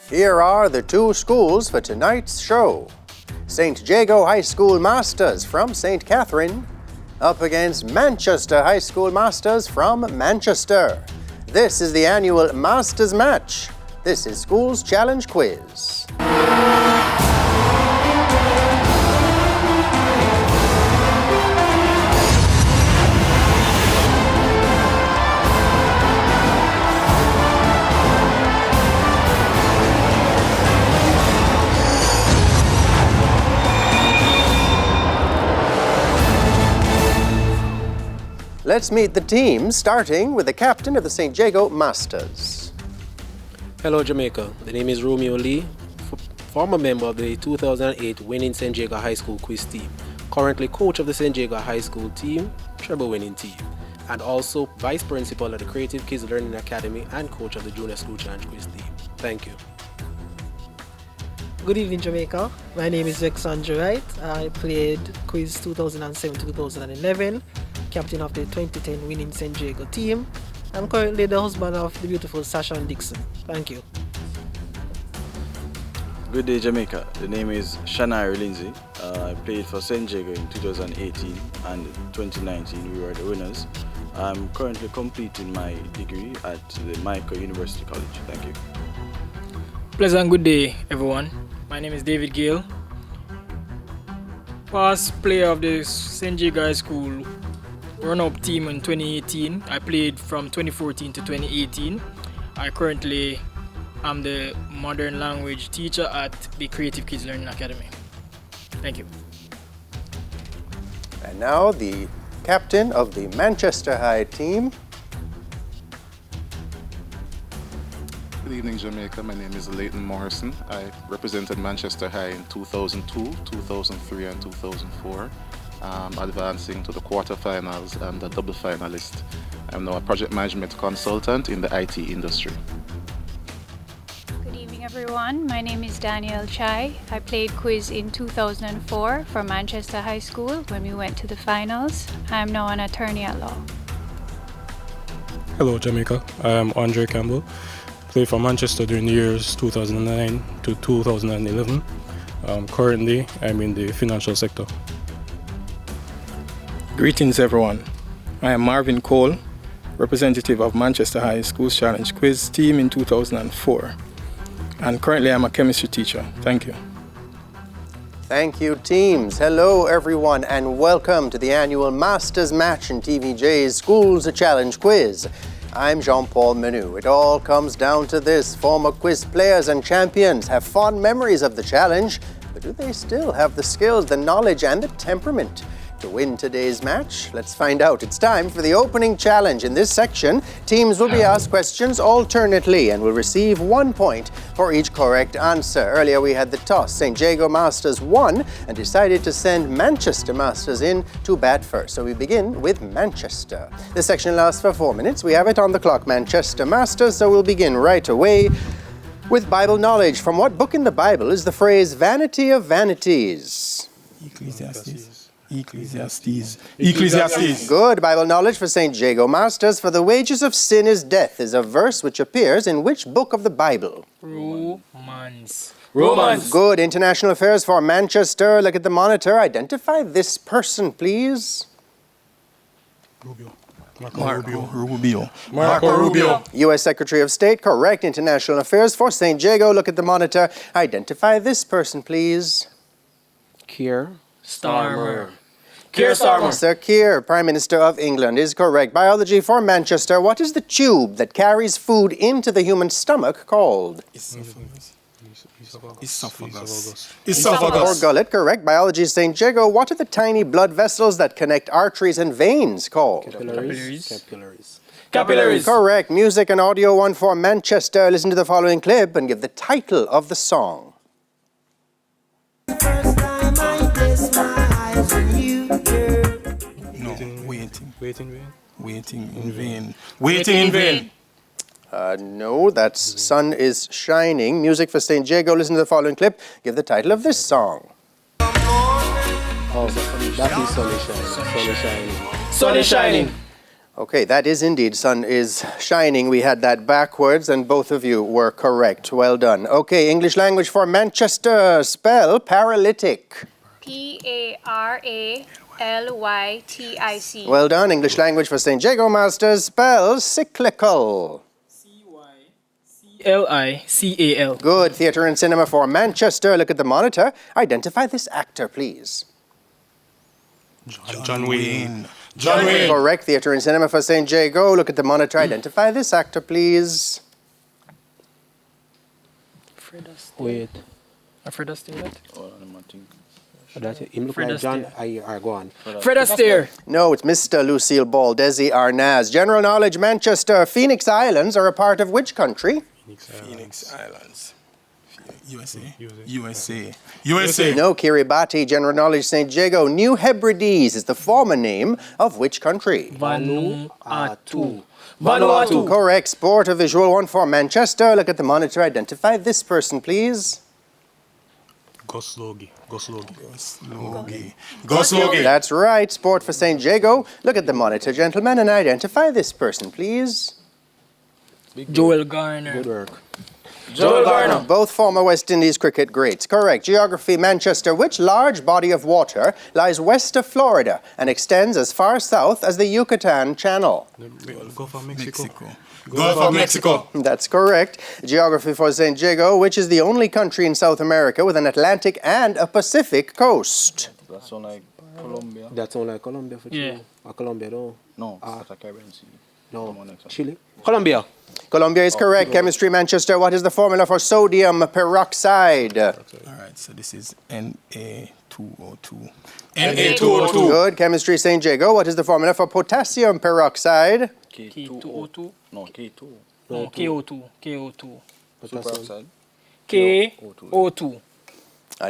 Here are the two schools for tonight's show. St. Jago High School Masters from St. Catherine up against Manchester High School Masters from Manchester. This is the annual Masters match. This is School's Challenge Quiz. Let's meet the team, starting with the captain of the St. Jago Masters. Hello, Jamaica. The name is Romeo Lee, former member of the 2008 winning St. Jago High School quiz team, currently coach of the St. Jago High School team, treble winning team, and also vice principal at the Creative Kids Learning Academy and coach of the Junior School Challenge quiz team. Thank you. Good evening, Jamaica. My name is Alexander Wright. I played quiz 2007 to 2011, captain of the 2010 winning St. Jago team. I'm currently the husband of the beautiful Sasha and Dixon. Thank you. Good day, Jamaica. The name is Shania Lindsay. I played for St. Jago in 2018 and 2019. We were the winners. I'm currently completing my degree at the Jamaica University College. Thank you. Pleasant good day, everyone. My name is David Gale. Past player of the St. Jago High School run-up team in 2018. I played from 2014 to 2018. I currently am the modern language teacher at the Creative Kids Learning Academy. Thank you. And now the captain of the Manchester High team. Good evening, Jamaica. My name is Leighton Morrison. I represented Manchester High in 2002, 2003 and 2004. Advancing to the quarterfinals and the double finalist. I'm now a project management consultant in the IT industry. Good evening, everyone. My name is Danielle Chai. I played quiz in 2004 for Manchester High School when we went to the finals. I'm now an attorney at law. Hello, Jamaica. I am Andre Campbell. Played for Manchester during the years 2009 to 2011. Currently, I'm in the financial sector. Greetings, everyone. I am Marvin Cole, representative of Manchester High School's Challenge quiz team in 2004. And currently I'm a chemistry teacher. Thank you. Thank you, teams. Hello, everyone, and welcome to the annual Masters match in TVJ's School's Challenge Quiz. I'm Jean-Paul Menu. It all comes down to this. Former quiz players and champions have fond memories of the challenge, but do they still have the skills, the knowledge, and the temperament to win today's match? Let's find out. It's time for the opening challenge. In this section, teams will be asked questions alternately and will receive 1 point for each correct answer. Earlier we had the toss. St. Jago Masters won and decided to send Manchester Masters in to bat first. So we begin with Manchester. This section lasts for 4 minutes. We have it on the clock, Manchester Masters, so we'll begin right away with Bible knowledge. From what book in the Bible is the phrase vanity of vanities? Ecclesiastes. Good. Bible knowledge for St. Jago Masters. For the wages of sin is death is a verse which appears in which book of the Bible? Romans. Good. International affairs for Manchester. Look at the monitor. Identify this person, please. Marco Rubio. U.S. Secretary of State. Correct. International affairs for St. Jago. Look at the monitor. Identify this person, please. Keir Starmer. Sir Keir, Prime Minister of England, is correct. Biology for Manchester. What is the tube that carries food into the human stomach called? Esophagus. Or gullet, correct. Biology, St. Jago. What are the tiny blood vessels that connect arteries and veins called? Capillaries. Correct. Music and audio one for Manchester. Listen to the following clip and give the title of the song. Waiting in vain. No, that's Sun is Shining. Music for St. Jago. Listen to the following clip. Give the title of this song. Oh, that is Sun is Shining. Sun is shining. Okay, that is indeed, sun is shining. We had that backwards and both of you were correct. Well done. Okay, English language for Manchester. Spell paralytic. Paralytic. Well done. English language for St. Jago Masters. Spell cyclical. Cyclical. Good. Theatre and cinema for Manchester. Look at the monitor. Identify this actor, please. John Wayne. John Wayne. Correct. Theatre and cinema for St. Jago. Look at the monitor. Identify this actor, please. Wait. Fred Astaire. Him look Fred like John. Astaire. Go on. Fred Astaire. No, it's Mr. Lucille Ball, Desi Arnaz. General knowledge, Manchester. Phoenix Islands are a part of which country? Phoenix Islands. USA. No, Kiribati. General knowledge, St. Jago. New Hebrides is the former name of which country? Vanuatu. Correct. Sport, a visual one for Manchester. Look at the monitor. Identify this person, please. Goslogi. That's right. Sport for St. Jago. Look at the monitor, gentlemen, and identify this person, please. Joel Garner. Good work. Joel Garner. Both former West Indies cricket greats. Correct. Geography, Manchester. Which large body of water lies west of Florida and extends as far south as the Yucatan Channel? Gulf of Mexico. Gulf of Mexico. That's correct. Geography for St. Jago. Which is the only country in South America with an Atlantic and a Pacific coast? That sound like Colombia. That's all like Colombia for Yeah. Or Colombia, no. No, that's a Caribbean Sea. No. Come on, next one. Chile. Colombia. Colombia is correct. Chemistry, Manchester. What is the formula for sodium peroxide? All right, so this is Na2O2. Good. Chemistry, St. Jago. What is the formula for potassium peroxide? K2O2. No, K2. No, KO2. KO2. Superoxide. KO2.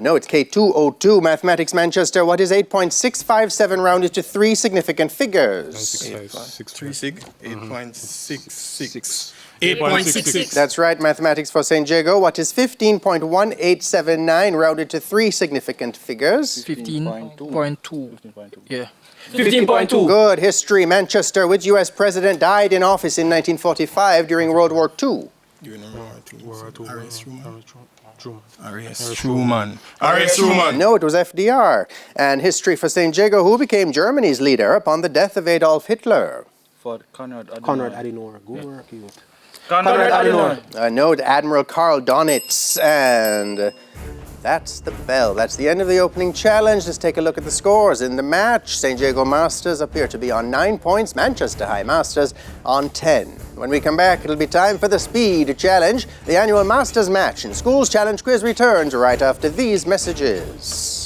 No, it's K2O2. Mathematics, Manchester. What is 8.657 rounded to three significant figures? 8.66. That's right. Mathematics for St. Jago. What is 15.1879 rounded to three significant figures? 15.2. Yeah. 15.2. Good. History, Manchester. Which U.S. president died in office in 1945 during World War II? Truman. No, it was FDR. And history for St. Jago. Who became Germany's leader upon the death of Adolf Hitler? For Conrad Adenauer. Good work, you. Conrad Adenauer. No, Admiral Karl Donitz. And that's the bell. That's the end of the opening challenge. Let's take a look at the scores in the match. St. Jago Masters appear to be on 9 points. Manchester High Masters on 10. When we come back, it'll be time for the Speed Challenge. The annual Masters match in Schools Challenge Quiz returns right after these messages.